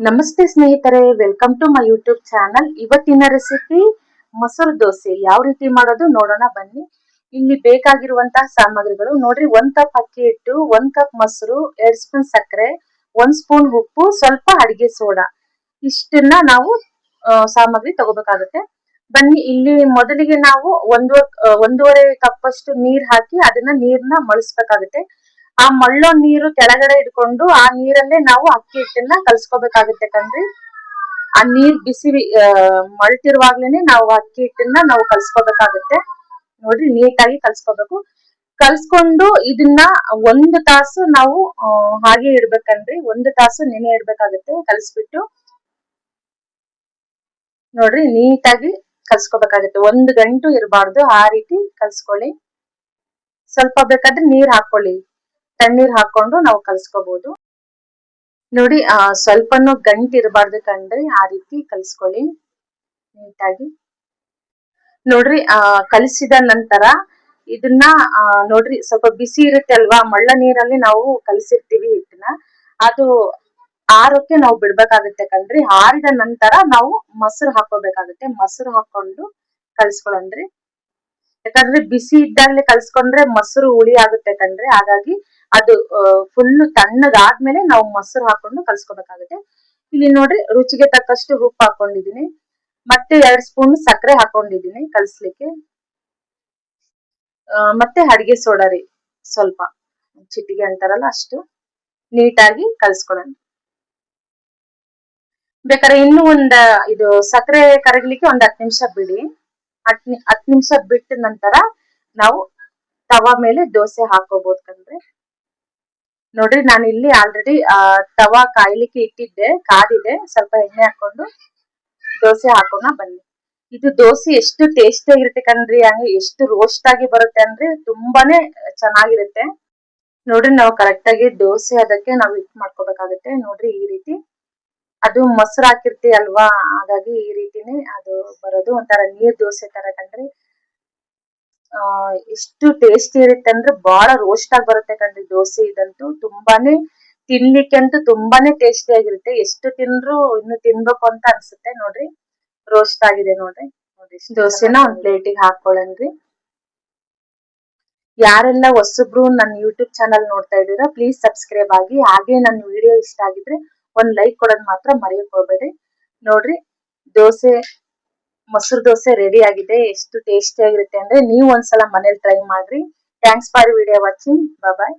ನಮಸ್ತೆ ಸ್ನೇಹಿತರೆ, welcome to my YouTube channel. ಇವತ್ತಿನ ರೆಸಿಪಿ ಮೊಸರು ದೋಸೆ ಯಾವ ರೀತಿ ಮಾಡೋದು ನೋಡೋಣ ಬನ್ನಿ. ಇಲ್ಲಿ ಬೇಕಾಗಿರುವಂತಹ ಸಾಮಗ್ರಿಗಳು ನೋಡ್ರಿ, 1 ಕಪ್ ಅಕ್ಕಿ ಹಿಟ್ಟು, 1 ಕಪ್ ಮೊಸರು, 2 ಸ್ಪೂನ್ ಸಕ್ಕರೆ, 1 ಸ್ಪೂನ್ ಉಪ್ಪು, ಸ್ವಲ್ಪ ಅಡಿಗೆ ಸೋಡಾ. ಇಷ್ಟನ್ನ ನಾವು ಸಾಮಗ್ರಿ ತಗೋಬೇಕಾಗುತ್ತೆ. ಬನ್ನಿ, ಇಲ್ಲಿ ಮೊದಲಿಗೆ ನಾವು ಒಂದೂವರೆ ಕಪ್ ಅಷ್ಟು ನೀರ್ ಹಾಕಿ ಅದನ್ನ ನೀರ್ನ ಮಳಿಸ್ಬೇಕಾಗುತ್ತೆ. ಆ ಮಳ್ಳೋ ನೀರು ಕೆಳಗಡೆ ಇಟ್ಕೊಂಡು ಆ ನೀರಲ್ಲೇ ನಾವು ಅಕ್ಕಿ ಹಿಟ್ಟನ್ನ ಕಲ್ಸ್ಕೋಬೇಕಾಗುತ್ತೆ ಕಣ್ರಿ. ಆ ನೀರ್ ಬಿಸಿ ಮಳ್ತಿರುವಾಗ್ಲೇನೆ ನಾವು ಅಕ್ಕಿ ಹಿಟ್ಟನ್ನ ನಾವು ಕಲ್ಸ್ಕೋಬೇಕಾಗುತ್ತೆ. ನೋಡ್ರಿ, ನೀಟಾಗಿ ಕಲ್ಸ್ಕೋಬೇಕು. ಕಲ್ಸ್ಕೊಂಡು ಇದನ್ನ 1 ತಾಸು ನಾವು ಹಾಗೆ ಇಡ್ಬೇಕನ್ರಿ. 1 ತಾಸು ನೆನೆ ಇಡ್ಬೇಕಾಗುತ್ತೆ. ಕಲ್ಸ್ಬಿಟ್ಟು ನೋಡ್ರಿ, ನೀಟಾಗಿ ಕಲ್ಸ್ಕೋಬೇಕಾಗುತ್ತೆ. 1 ಗಂಟು ಇರಬಾರ್ದು, ಆ ರೀತಿ ಕಲ್ಸ್ಕೊಳ್ಳಿ. ಸ್ವಲ್ಪ ಬೇಕಾದ್ರೆ ನೀರ್ ಹಾಕೊಳ್ಳಿ, ತಣ್ಣೀರ್ ಹಾಕೊಂಡು ನಾವು ಕಲ್ಸ್ಕೋಬಹುದು. ನೋಡಿ, ಸ್ವಲ್ಪನೂ ಗಂಟು ಇರಬಾರ್ದು ಕಣ್ರಿ, ಆ ರೀತಿ ಕಲ್ಸ್ಕೊಳ್ಳಿ ನೀಟಾಗಿ. ನೋಡ್ರಿ, ಕಲಿಸಿದ ನಂತರ ಇದನ್ನ ನೋಡ್ರಿ, ಸ್ವಲ್ಪ ಬಿಸಿ ಇರುತ್ತೆ ಅಲ್ವಾ, ಮಳ್ಳ ನೀರಲ್ಲಿ ನಾವು ಕಲಿಸಿರ್ತೀವಿ ಹಿಟ್ಟನ್ನ, ಅದು ಆರೋಕ್ಕೆ ನಾವು ಬಿಡ್ಬೇಕಾಗುತ್ತೆ ಕಣ್ರಿ. ಆರಿದ ನಂತರ ನಾವು ಮೊಸರು ಹಾಕೋಬೇಕಾಗುತ್ತೆ. ಮೊಸರು ಹಾಕೊಂಡು ಕಲ್ಸ್ಕೊಳಂದ್ರಿ. ಯಾಕಂದ್ರೆ ಬಿಸಿ ಇದ್ದಾಗಲೇ ಕಲ್ಸ್ಕೊಂಡ್ರೆ ಮೊಸರು ಹುಳಿ ಆಗುತ್ತೆ ಕಣ್ರಿ. ಹಾಗಾಗಿ ಅದು ಫುಲ್ ತಣ್ಣಗಾದ್ಮೇಲೆ ನಾವು ಮೊಸರು ಹಾಕೊಂಡು ಕಲ್ಸ್ಕೊಬೇಕಾಗುತ್ತೆ. ಇಲ್ಲಿ ನೋಡ್ರಿ, ರುಚಿಗೆ ತಕ್ಕಷ್ಟು ಉಪ್ಪು ಹಾಕೊಂಡಿದೀನಿ, ಮತ್ತೆ 2 ಸ್ಪೂನ್ ಸಕ್ಕರೆ ಹಾಕೊಂಡಿದೀನಿ ಕಲ್ಸ್ಲಿಕ್ಕೆ. ಮತ್ತೆ ಅಡಿಗೆ ಸೋಡಾ ರೀ, ಸ್ವಲ್ಪ ಚಿಟಿಗೆ ಅಂತಾರಲ್ಲ ಅಷ್ಟು. ನೀಟಾಗಿ ಕಲ್ಸ್ಕೊಳ್ಳೋಣ. ಬೇಕಾದ್ರೆ ಇನ್ನೂ ಇದು ಸಕ್ಕರೆ ಕರಗ್ಲಿಕ್ಕೆ 10 ನಿಮಿಷ ಬಿಡಿ. 10 ನಿಮಿಷ ಬಿಟ್ಟ ನಂತರ ನಾವು ತವಾ ಮೇಲೆ ದೋಸೆ ಹಾಕೋಬಹುದು ಕಣ್ರಿ. ನೋಡ್ರಿ, ನಾನು ಇಲ್ಲಿ ಆಲ್ರೆಡಿ ತವಾ ಕಾಯ್ಲಿಕ್ಕೆ ಇಟ್ಟಿದ್ದೆ, ಕಾದಿದೆ. ಸ್ವಲ್ಪ ಎಣ್ಣೆ ಹಾಕೊಂಡು ದೋಸೆ ಹಾಕೋಣ ಬನ್ನಿ. ಇದು ದೋಸೆ ಎಷ್ಟು ಟೇಸ್ಟಿ ಆಗಿರುತ್ತೆ ಕಣ್ರಿ, ಹಂಗೆ ಎಷ್ಟು ರೋಸ್ಟ್ ಆಗಿ ಬರುತ್ತೆ ಅಂದ್ರೆ ತುಂಬಾನೇ ಚೆನ್ನಾಗಿರುತ್ತೆ. ನೋಡ್ರಿ, ನಾವು ಕರೆಕ್ಟ್ ಆಗಿ ದೋಸೆ ಅದಕ್ಕೆ ನಾವು ಹಿಟ್ ಮಾಡ್ಕೋಬೇಕಾಗುತ್ತೆ. ನೋಡ್ರಿ, ಈ ರೀತಿ ಅದು ಮೊಸರು ಹಾಕಿರ್ತೀವಿ ಅಲ್ವಾ, ಹಾಗಾಗಿ ಈ ರೀತಿನೇ ಅದು ಬರೋದು. ಒಂಥರ ನೀರ್ ದೋಸೆ ತರ ಕಣ್ರಿ. ಎಷ್ಟು ಟೇಸ್ಟಿ ಇರುತ್ತೆ ಅಂದ್ರೆ ಬಹಳ ರೋಸ್ಟ್ ಆಗಿ ಬರುತ್ತೆ ಕಣ್ರಿ ದೋಸೆ. ಇದಂತೂ ತುಂಬಾನೇ ತಿನ್ಲಿಕ್ಕೆ ಅಂತೂ ತುಂಬಾನೇ ಟೇಸ್ಟಿ ಆಗಿರುತ್ತೆ. ಎಷ್ಟು ತಿಂದ್ರು ಇನ್ನು ತಿನ್ಬೇಕು ಅಂತ ಅನ್ಸುತ್ತೆ. ನೋಡ್ರಿ, ರೋಸ್ಟ್ ಆಗಿದೆ ನೋಡ್ರಿ. ದೋಸೆನ ಒಂದ್ ಪ್ಲೇಟಿಗೆ ಹಾಕೊಳ್ಳನ್ರಿ. ಯಾರೆಲ್ಲ ಹೊಸಬ್ರು ನನ್ನ ಯೂಟ್ಯೂಬ್ ಚಾನಲ್ ನೋಡ್ತಾ ಇದ್ದೀರಾ, ಪ್ಲೀಸ್ ಸಬ್ಸ್ಕ್ರೈಬ್ ಆಗಿ. ಹಾಗೆ ನನ್ನ ವಿಡಿಯೋ ಇಷ್ಟ ಆಗಿದ್ರೆ ಒಂದ್ ಲೈಕ್ ಕೊಡೋದ್ ಮಾತ್ರ ಮರೆಯಕ್ ಹೋಗ್ಬೇಡಿ. ನೋಡ್ರಿ, ದೋಸೆ ಮೊಸರು ದೋಸೆ ರೆಡಿ ಆಗಿದೆ. ಎಷ್ಟು ಟೇಸ್ಟಿ ಆಗಿರುತ್ತೆ ಅಂದ್ರೆ ನೀವು ಒಂದ್ಸಲ ಮನೇಲಿ ಟ್ರೈ ಮಾಡ್ರಿ. Thanks for video watching. Bye.